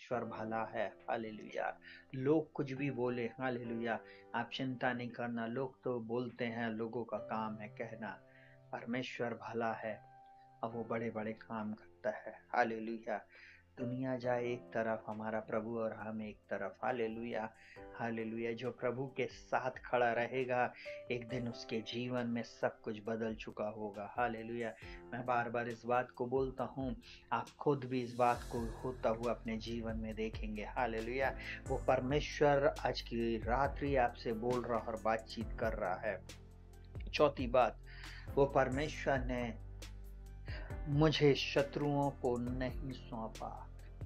परमेश्वर भला है। हालेलुया। लोग कुछ भी बोले, हालेलुया, आप चिंता नहीं करना। लोग तो बोलते हैं, लोगों का काम है कहना। परमेश्वर भला है और वो बड़े बड़े काम करता है। हालेलुया। दुनिया जाए एक तरफ, हमारा प्रभु और हम एक तरफ। हालेलुया। हालेलुया। जो प्रभु के साथ खड़ा रहेगा, एक दिन उसके जीवन में सब कुछ बदल चुका होगा। हालेलुया। मैं बार बार इस बात को बोलता हूँ, आप खुद भी इस बात को होता हुआ अपने जीवन में देखेंगे। हालेलुया। वो परमेश्वर आज की रात्रि आपसे बोल रहा और बातचीत कर रहा है। चौथी बात, वो परमेश्वर ने मुझे शत्रुओं को नहीं सौंपा।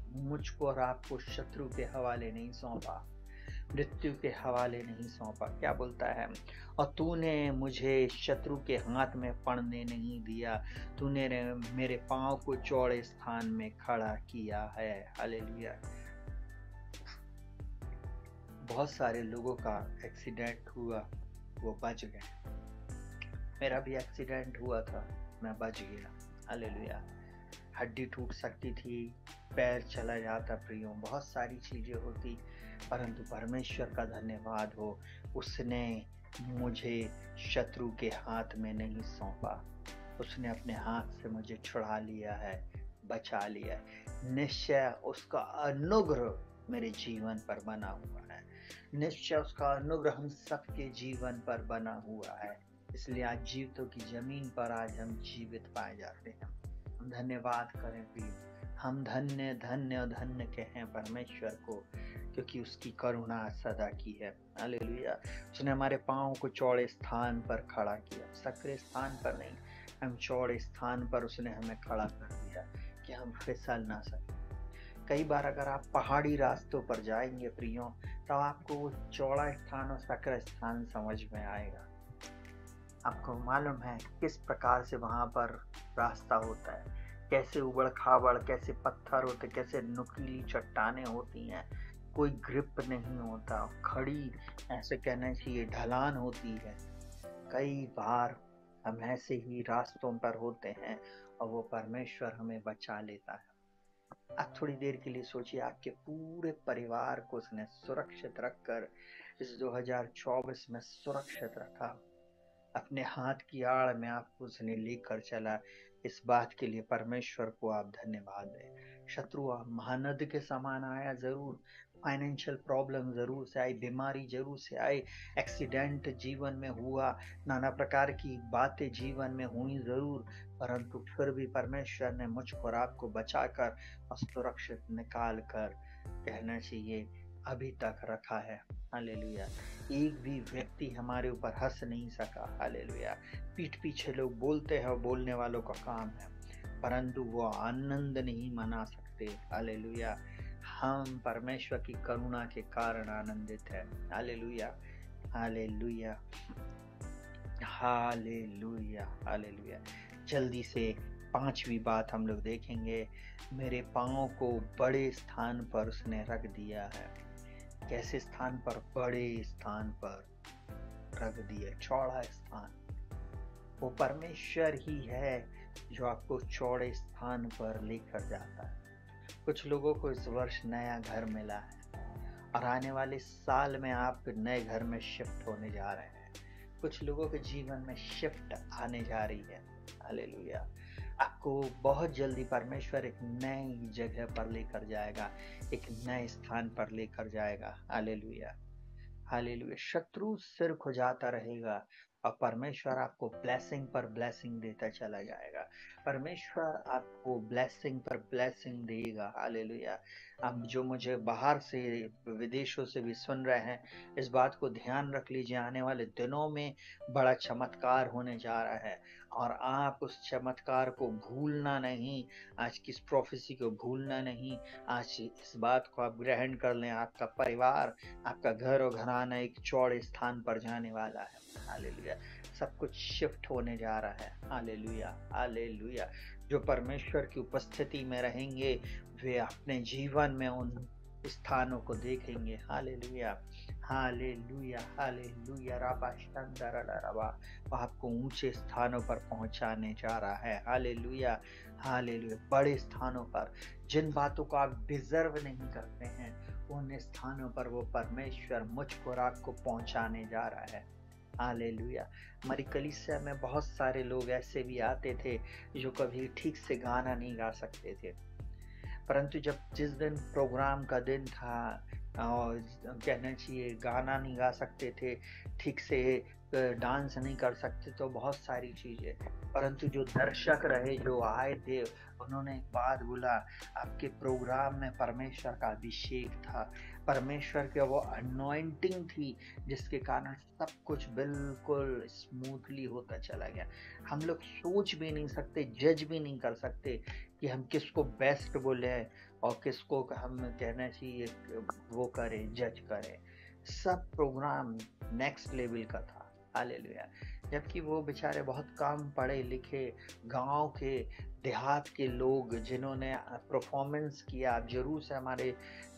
मुझको और आपको शत्रु के हवाले नहीं सौंपा, मृत्यु के हवाले नहीं सौंपा। क्या बोलता है? और तूने मुझे शत्रु के हाथ में पड़ने नहीं दिया, तूने मेरे पांव को चौड़े स्थान में खड़ा किया है। हालेलुया। बहुत सारे लोगों का एक्सीडेंट हुआ, वो बच गए। मेरा भी एक्सीडेंट हुआ था, मैं बच गया। हालेलुया। हड्डी टूट सकती थी, पैर चला जाता प्रियो, बहुत सारी चीजें होती, परंतु परमेश्वर का धन्यवाद हो, उसने मुझे शत्रु के हाथ में नहीं सौंपा। उसने अपने हाथ से मुझे छुड़ा लिया है, बचा लिया है। निश्चय उसका अनुग्रह मेरे जीवन पर बना हुआ है। निश्चय उसका अनुग्रह हम सबके जीवन पर बना हुआ है। इसलिए आज जीवितों की जमीन पर आज हम जीवित पाए जाते हैं। हम धन्यवाद करें प्रिय, हम धन्य धन्य धन्य कहें परमेश्वर को, क्योंकि उसकी करुणा सदा की है। हालेलुया। उसने हमारे पांव को चौड़े स्थान पर खड़ा किया, सकरे स्थान पर नहीं, हम चौड़े स्थान पर उसने हमें खड़ा कर दिया कि हम फिसल ना सके। कई बार अगर आप पहाड़ी रास्तों पर जाएंगे प्रियो, तो आपको वो चौड़ा स्थान और सकरा स्थान समझ में आएगा। आपको मालूम है किस प्रकार से वहां पर रास्ता होता है, कैसे उबड़ खाबड़, कैसे पत्थर होते, कैसे नुकीली चट्टानें होती हैं, कोई ग्रिप नहीं होता, खड़ी ऐसे कहना चाहिए ढलान होती है। कई बार हम ऐसे ही रास्तों पर होते हैं और वो परमेश्वर हमें बचा लेता है। आप थोड़ी देर के लिए सोचिए, आपके पूरे परिवार को उसने सुरक्षित रखकर इस 2024 में सुरक्षित रखा, अपने हाथ की आड़ में आपको उसने लेकर चला। इस बात के लिए परमेश्वर को आप धन्यवाद दें। शत्रु महानद के समान आया जरूर, फाइनेंशियल प्रॉब्लम जरूर से आई, बीमारी जरूर से आई, एक्सीडेंट जीवन में हुआ, नाना प्रकार की बातें जीवन में हुई जरूर, परंतु फिर भी परमेश्वर ने मुझको और आपको बचाकर और सुरक्षित निकाल कर, कहना चाहिए, अभी तक रखा है। हालेलुया। एक भी व्यक्ति हमारे ऊपर हंस नहीं सका। हालेलुया। पीठ पीछे लोग बोलते हैं और बोलने वालों का काम है, परंतु वो आनंद नहीं मना सकते। हालेलुया। हम परमेश्वर की करुणा के कारण आनंदित है। हालेलुया। हालेलुया। हालेलुया। हालेलुया। जल्दी से पांचवी बात हम लोग देखेंगे, मेरे पांव को बड़े स्थान पर उसने रख दिया है। कैसे स्थान पर? बड़े स्थान पर रख दिया, चौड़ा स्थान। वो परमेश्वर ही है जो आपको चौड़े स्थान पर लेकर जाता है। कुछ लोगों को इस वर्ष नया घर मिला है और आने वाले साल में आप नए घर में शिफ्ट होने जा रहे हैं। कुछ लोगों के जीवन में शिफ्ट आने जा रही है। हालेलुया। आपको बहुत जल्दी परमेश्वर एक नई जगह पर लेकर जाएगा, एक नए स्थान पर लेकर जाएगा। हालेलुया। हालेलुया। शत्रु सिर खुजाता रहेगा और परमेश्वर आपको ब्लेसिंग पर ब्लेसिंग देता चला जाएगा। परमेश्वर आपको ब्लेसिंग पर ब्लेसिंग देगा। हालेलुया। अब जो मुझे बाहर से, विदेशों से भी सुन रहे हैं, इस बात को ध्यान रख लीजिए, आने वाले दिनों में बड़ा चमत्कार होने जा रहा है और आप उस चमत्कार को भूलना नहीं, आज की इस प्रोफेसी को भूलना नहीं। आज इस बात को आप ग्रहण कर लें, आपका परिवार, आपका घर और घराना एक चौड़े स्थान पर जाने वाला है। हालेलुया। सब कुछ शिफ्ट होने जा रहा है। हालेलुया। हालेलुया। जो परमेश्वर की उपस्थिति में रहेंगे वे अपने जीवन में उन स्थानों को देखेंगे। हालेलुया। हालेलुया। हालेलुया। राबा शंदर रबा, वो आपको ऊंचे स्थानों पर पहुंचाने जा रहा है। हालेलुया। हालेलुया। बड़े स्थानों पर, जिन बातों को आप डिजर्व नहीं करते हैं, उन स्थानों पर वो परमेश्वर मुझको और आपको पहुंचाने जा रहा है। हालेलुया। हमारी कलीसिया में बहुत सारे लोग ऐसे भी आते थे जो कभी ठीक से गाना नहीं गा सकते थे, परंतु जिस दिन प्रोग्राम का दिन था और कहना चाहिए गाना नहीं गा सकते थे, ठीक से डांस नहीं कर सकते, तो बहुत सारी चीजें, परंतु जो दर्शक रहे, जो आए थे, उन्होंने एक बात बोला, आपके प्रोग्राम में परमेश्वर का अभिषेक था, परमेश्वर की वो अनॉइंटिंग थी, जिसके कारण सब कुछ बिल्कुल स्मूथली होता चला गया। हम लोग सोच भी नहीं सकते, जज भी नहीं कर सकते कि हम किसको बेस्ट बोले और किसको हम कहना चाहिए वो करें, जज करें। सब प्रोग्राम नेक्स्ट लेवल का था। हालेलुया। जबकि वो बेचारे बहुत कम पढ़े लिखे गांव के, देहात के लोग जिन्होंने परफॉर्मेंस किया। आप जरूर से हमारे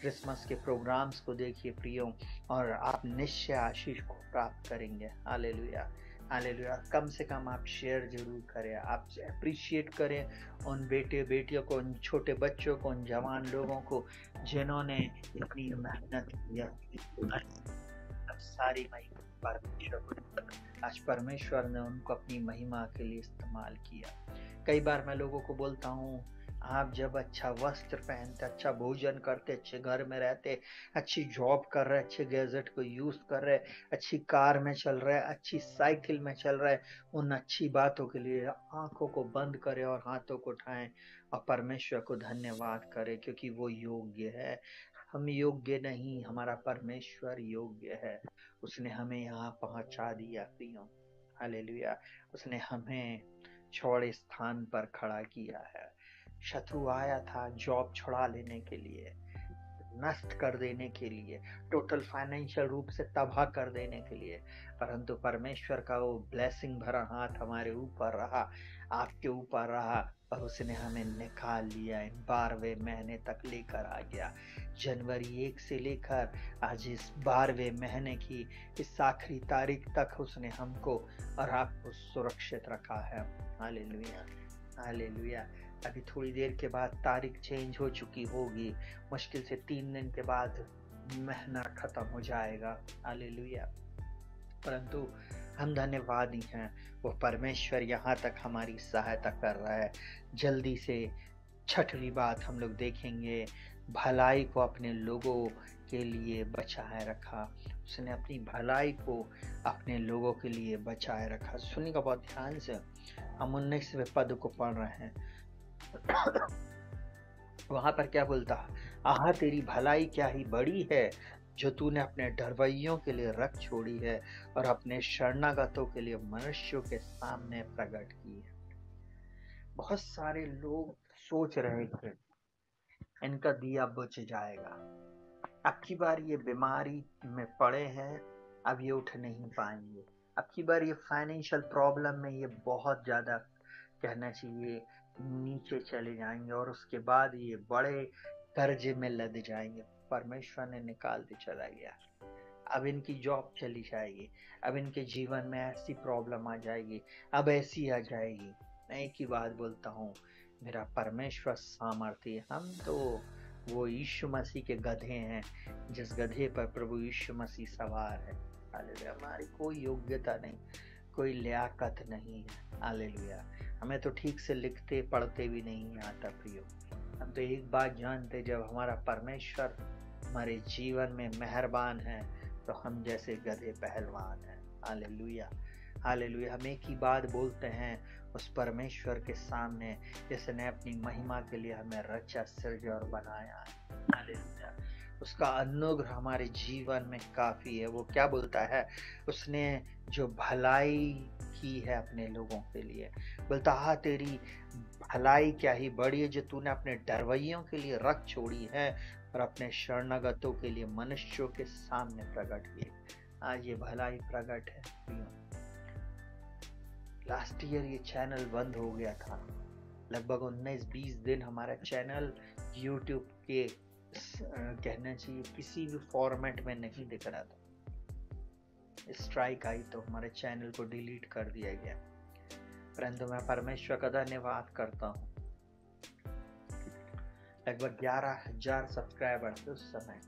क्रिसमस के प्रोग्राम्स को देखिए प्रियो, और आप निश्चय आशीष को प्राप्त करेंगे। Hallelujah, hallelujah. कम से कम आप शेयर जरूर करें, आप अप्रिशिएट करें उन बेटे बेटियों को, उन छोटे बच्चों को, उन जवान लोगों को जिन्होंने इतनी मेहनत किया। सारी महिमा परमेश्वर को, आज परमेश्वर ने उनको अपनी महिमा के लिए इस्तेमाल किया। कई बार मैं लोगों को बोलता हूँ, आप जब अच्छा वस्त्र पहनते, अच्छा भोजन करते, अच्छे घर में रहते, अच्छी जॉब कर रहे, अच्छे गैजेट को यूज कर रहे, अच्छी कार में चल रहे, अच्छी साइकिल में चल रहे, उन अच्छी बातों के लिए आंखों को बंद करें और हाथों को उठाएं और परमेश्वर को धन्यवाद करें, क्योंकि वो योग्य है। हम योग्य नहीं, हमारा परमेश्वर योग्य है। उसने हमें यहाँ पहुंचा दिया प्रियो। हालेलुया। उसने हमें चौड़े स्थान पर खड़ा किया है। शत्रु आया था जॉब छुड़ा लेने के लिए, नष्ट कर देने के लिए, टोटल फाइनेंशियल रूप से तबाह कर देने के लिए, परंतु परमेश्वर का वो ब्लेसिंग भरा हाथ हमारे ऊपर रहा, आपके ऊपर रहा, और उसने हमें निकाल लिया, 12वें महीने तक लेकर आ गया। जनवरी 1 से लेकर आज इस 12वें महीने की इस आखिरी तारीख तक उसने हमको और आपको सुरक्षित रखा है। Hallelujah, hallelujah. अभी थोड़ी देर के बाद तारीख चेंज हो चुकी होगी, मुश्किल से 3 दिन के बाद महीना खत्म हो जाएगा। हालेलुया। परंतु हम धन्यवादी हैं, वो परमेश्वर यहाँ तक हमारी सहायता कर रहा है। जल्दी से 6वीं बात हम लोग देखेंगे, भलाई को अपने लोगों के लिए बचाए रखा। उसने अपनी भलाई को अपने लोगों के लिए बचाए रखा। सुनिएगा बहुत ध्यान से, हम 19वें पद को पढ़ रहे हैं। वहां पर क्या बोलता, आहा तेरी भलाई क्या ही बड़ी है, जो तूने अपने डरवैयों के लिए रख छोड़ी है और अपने शरणागतों के लिए मनुष्यों के सामने प्रकट की है। बहुत सारे लोग सोच रहे थे इनका दिया बुझ जाएगा, अब की बार ये बीमारी में पड़े हैं, अब ये उठ नहीं पाएंगे, अब की बार ये फाइनेंशियल प्रॉब्लम में ये बहुत ज्यादा कहना चाहिए नीचे चले जाएंगे, और उसके बाद ये बड़े कर्जे में लद जाएंगे। परमेश्वर ने निकाल के चला गया। अब इनकी जॉब चली जाएगी, अब इनके जीवन में ऐसी प्रॉब्लम आ जाएगी, अब ऐसी आ जाएगी। मैं एक ही बात बोलता हूँ, मेरा परमेश्वर सामर्थ्य। हम तो वो यीशु मसीह के गधे हैं, जिस गधे पर प्रभु यीशु मसीह सवार है। हालेलुया। हमारी कोई योग्यता नहीं, कोई लियाकत नहीं है। हालेलुया। हमें तो ठीक से लिखते पढ़ते भी नहीं आता प्रियो। हम तो एक बात जानते, जब हमारा परमेश्वर हमारे जीवन में मेहरबान है तो हम जैसे गधे पहलवान हैं। Hallelujah, hallelujah. हम एक ही बात बोलते हैं उस परमेश्वर के सामने जिसने अपनी महिमा के लिए हमें रचा, सृजा और बनाया है। हालेलुया। उसका अनुग्रह हमारे जीवन में काफी है। वो क्या बोलता है, उसने जो भलाई की है अपने लोगों के लिए, बोलता हाँ तेरी भलाई क्या ही बड़ी है, जो तूने अपने डरवैयों के लिए रख छोड़ी है और अपने शरणागतों के लिए मनुष्यों के सामने प्रकट किए। आज ये भलाई प्रकट है। लास्ट ईयर ये चैनल बंद हो गया था, लगभग 19-20 दिन हमारा चैनल YouTube के कहना चाहिए किसी भी फॉर्मेट में नहीं दिख रहा था। स्ट्राइक आई तो हमारे चैनल को डिलीट कर दिया गया, परंतु मैं परमेश्वर का धन्यवाद करता हूँ। लगभग 11,000 सब्सक्राइबर थे उस समय।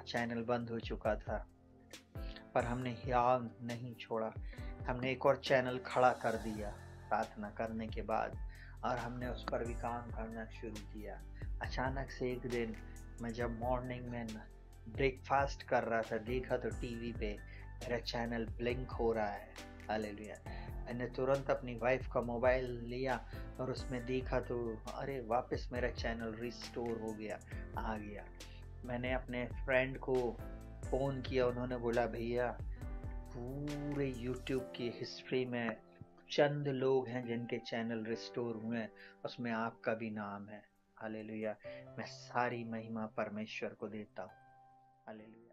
चैनल बंद हो चुका था, पर हमने हियाल नहीं छोड़ा। हमने एक और चैनल खड़ा कर दिया प्रार्थना करने के बाद, और हमने उस पर भी काम करना शुरू किया। अचानक से एक दिन मैं जब मॉर्निंग में ब्रेकफास्ट कर रहा था, देखा तो टीवी पे मेरा चैनल ब्लिंक हो रहा है। हालेलुया। मैंने तुरंत अपनी वाइफ का मोबाइल लिया और उसमें देखा तो अरे वापस मेरा चैनल रिस्टोर हो गया, आ गया। मैंने अपने फ्रेंड को फ़ोन किया, उन्होंने बोला भैया पूरे यूट्यूब की हिस्ट्री में चंद लोग हैं जिनके चैनल रिस्टोर हुए हैं, उसमें आपका भी नाम है। हालेलुया। मैं सारी महिमा परमेश्वर को देता हूँ। हालेलुया।